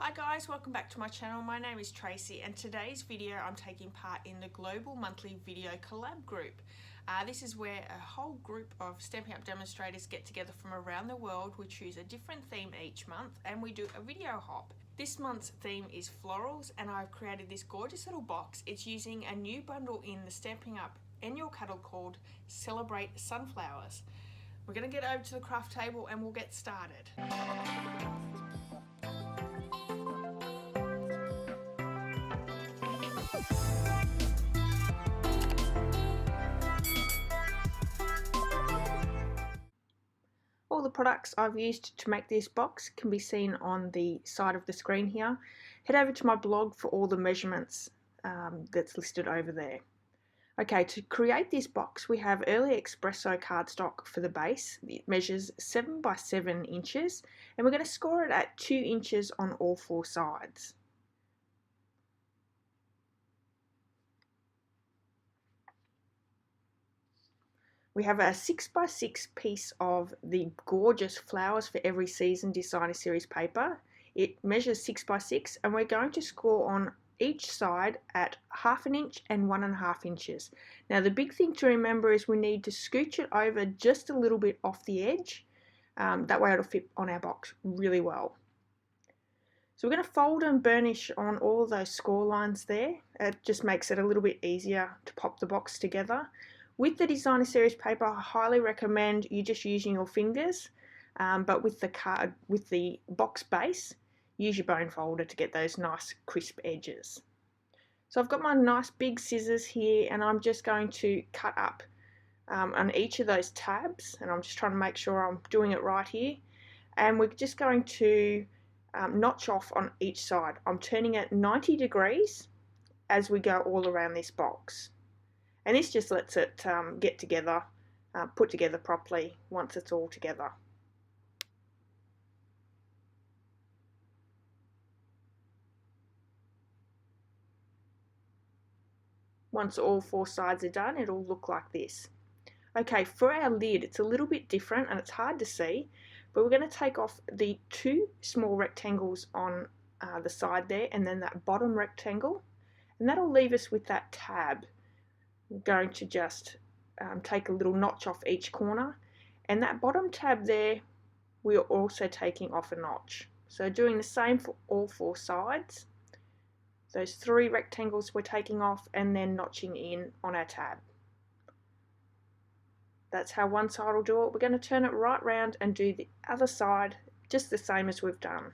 Hi guys, welcome back to my channel. My name is Tracy and today's video I'm taking part in the Global Monthly Video Collab group. This is where a whole group of Stampin' Up! Demonstrators get together from around the world. We choose a different theme each month and we do a video hop. This month's theme is florals and I've created this gorgeous little box. It's using a new bundle in the Stampin' Up! Annual catalog called Celebrate Sunflowers. We're going to get over to the craft table and we'll get started. All the products I've used to make this box can be seen on the side of the screen here. Head over to my blog for all the measurements that's listed over there. Okay, to create this box we have early espresso cardstock for the base. It measures 7 by 7 inches and we're going to score it at 2 inches on all 4 sides. We have a 6 by 6 piece of the gorgeous Flowers for Every Season Designer Series paper. It measures 6 by 6 and we're going to score on each side at 1/2 inch and 1.5 inches. Now the big thing to remember is we need to scooch it over just a little bit off the edge. That way it'll fit on our box really well. So we're going to fold and burnish on all of those score lines there. It just makes it a little bit easier to pop the box together. With the Designer Series paper, I highly recommend you just using your fingers, but with the box base, use your bone folder to get those nice crisp edges. So I've got my nice big scissors here and I'm just going to cut up on each of those tabs, and I'm just trying to make sure I'm doing it right here. And we're just going to notch off on each side. I'm turning it 90 degrees as we go all around this box. And this just lets it get together, put together properly once it's all together. Once all 4 sides are done, it'll look like this. Okay, for our lid, it's a little bit different and it's hard to see, but we're going to take off the 2 small rectangles on the side there and then that bottom rectangle, and that'll leave us with that tab. I'm going to just take a little notch off each corner, and that bottom tab there we are also taking off a notch. So doing the same for all 4 sides. Those 3 rectangles we're taking off and then notching in on our tab. That's how one side will do it. We're going to turn it right round and do the other side just the same as we've done.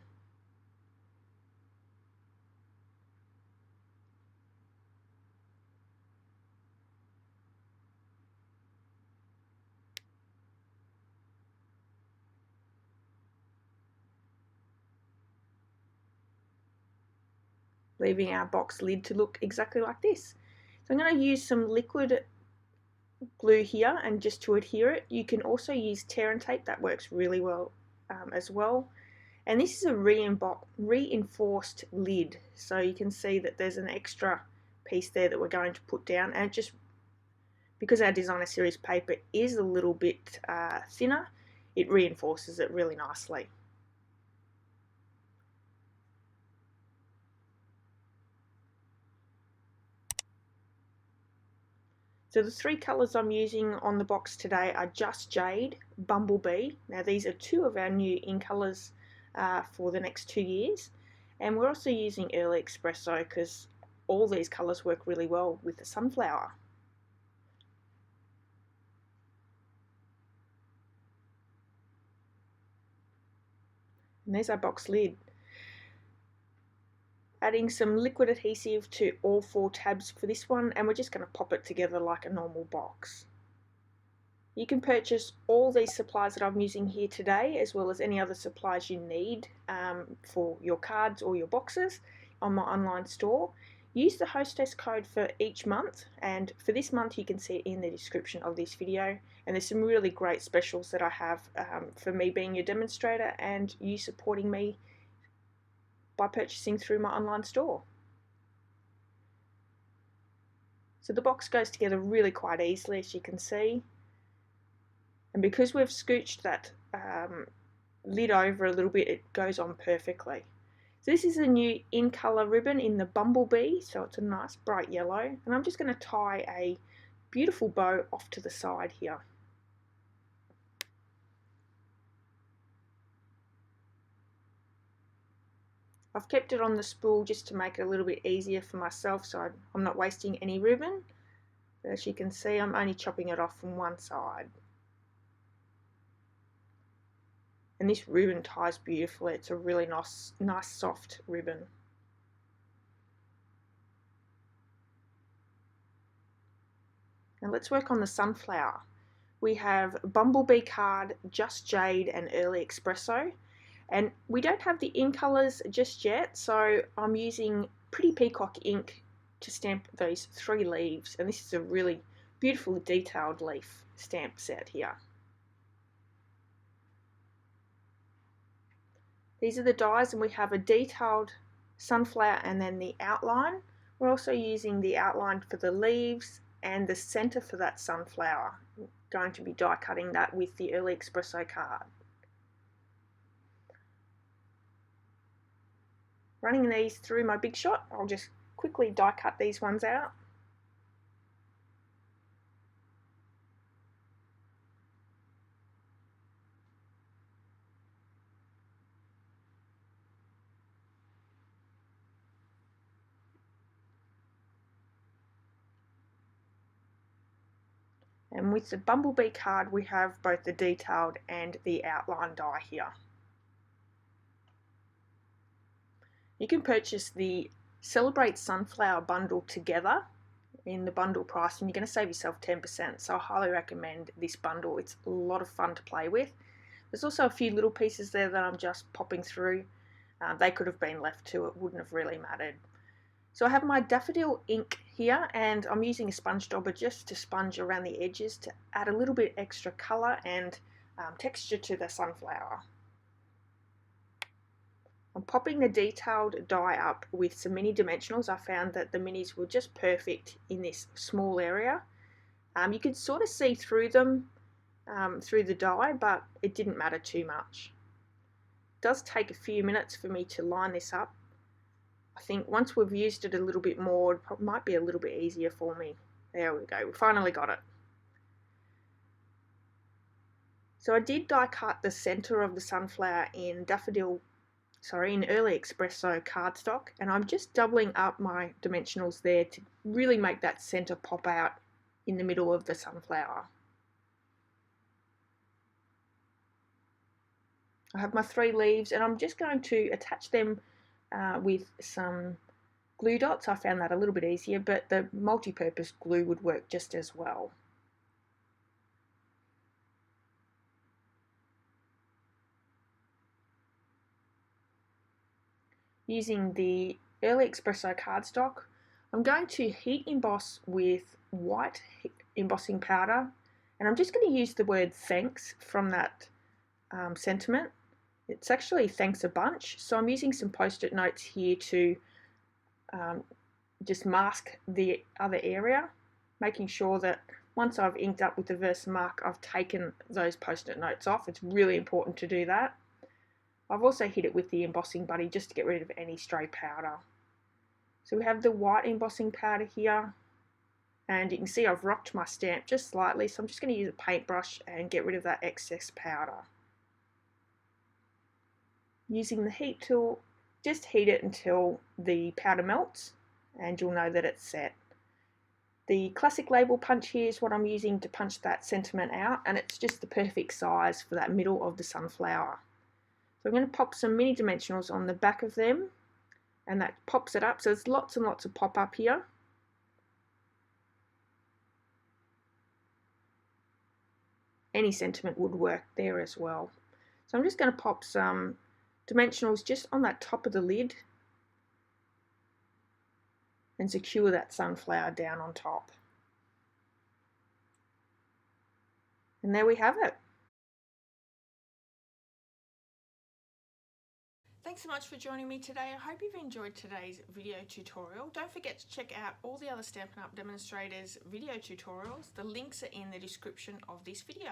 Leaving our box lid to look exactly like this. So I'm going to use some liquid glue here and just to adhere it. You can also use tear and tape, that works really well as well. And this is a reinforced lid, so you can see that there's an extra piece there that we're going to put down, and just because our Designer Series paper is a little bit thinner, it reinforces it really nicely. So the 3 colours I'm using on the box today are Just Jade, Bumblebee. Now these are 2 of our new in colours for the next 2 years. And we're also using Early Espresso because all these colours work really well with the sunflower. And there's our box lid. Adding some liquid adhesive to all 4 tabs for this one, and we're just going to pop it together like a normal box. You can purchase all these supplies that I'm using here today, as well as any other supplies you need for your cards or your boxes on my online store. Use the hostess code for each month, and for this month you can see it in the description of this video, and there's some really great specials that I have for me being your demonstrator and you supporting me by purchasing through my online store. So the box goes together really quite easily, as you can see, and because we've scooched that lid over a little bit, it goes on perfectly. So this is a new in colour ribbon in the Bumblebee, so it's a nice bright yellow, and I'm just going to tie a beautiful bow off to the side here. I've kept it on the spool just to make it a little bit easier for myself, so I'm not wasting any ribbon. But as you can see, I'm only chopping it off from one side. And this ribbon ties beautifully. It's a really nice soft ribbon. Now let's work on the sunflower. We have Bumblebee card, Just Jade, and Early Espresso. And we don't have the in colours just yet, so I'm using Pretty Peacock ink to stamp those 3 leaves. And this is a really beautiful detailed leaf stamp set here. These are the dies, and we have a detailed sunflower and then the outline. We're also using the outline for the leaves and the centre for that sunflower. I'm going to be die cutting that with the Early Espresso card. Running these through my Big Shot, I'll just quickly die cut these ones out. And with the Bumblebee card, we have both the detailed and the outline die here. You can purchase the Celebrate Sunflower bundle together in the bundle price, and you're going to save yourself 10%. So I highly recommend this bundle. It's a lot of fun to play with. There's also a few little pieces there that I'm just popping through. They could have been left too, it wouldn't have really mattered. So I have my daffodil ink here, and I'm using a sponge dauber just to sponge around the edges to add a little bit extra colour and texture to the sunflower. I'm popping the detailed die up with some mini dimensionals. I found that the minis were just perfect in this small area. You could sort of see through them through the die, but it didn't matter too much. It does take a few minutes for me to line this up. I think once we've used it a little bit more, it might be a little bit easier for me. There we go, we finally got it. So I did die cut the centre of the sunflower in in Early Espresso cardstock, and I'm just doubling up my dimensionals there to really make that centre pop out in the middle of the sunflower. I have my 3 leaves, and I'm just going to attach them with some glue dots. I found that a little bit easier, but the multi-purpose glue would work just as well. Using the Early Espresso cardstock, I'm going to heat emboss with white embossing powder, and I'm just going to use the word thanks from that sentiment. It's actually thanks a bunch, so I'm using some post-it notes here to just mask the other area, making sure that once I've inked up with the Versamark, I've taken those post-it notes off. It's really important to do that. I've also hit it with the embossing buddy just to get rid of any stray powder. So we have the white embossing powder here, and you can see I've rocked my stamp just slightly, so I'm just going to use a paintbrush and get rid of that excess powder. Using the heat tool, just heat it until the powder melts and you'll know that it's set. The classic label punch here is what I'm using to punch that sentiment out, and it's just the perfect size for that middle of the sunflower. So I'm going to pop some mini dimensionals on the back of them, and that pops it up. So there's lots and lots of pop up here. Any sentiment would work there as well. So I'm just going to pop some dimensionals just on that top of the lid and secure that sunflower down on top. And there we have it. Thanks so much for joining me today. I hope you've enjoyed today's video tutorial. Don't forget to check out all the other Stampin' Up! Demonstrators video tutorials. The links are in the description of this video.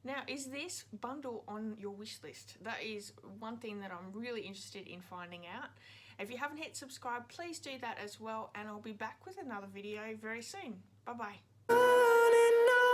Now, is this bundle on your wish list? That is one thing that I'm really interested in finding out. If you haven't hit subscribe, please do that as well, and I'll be back with another video very soon. Bye bye.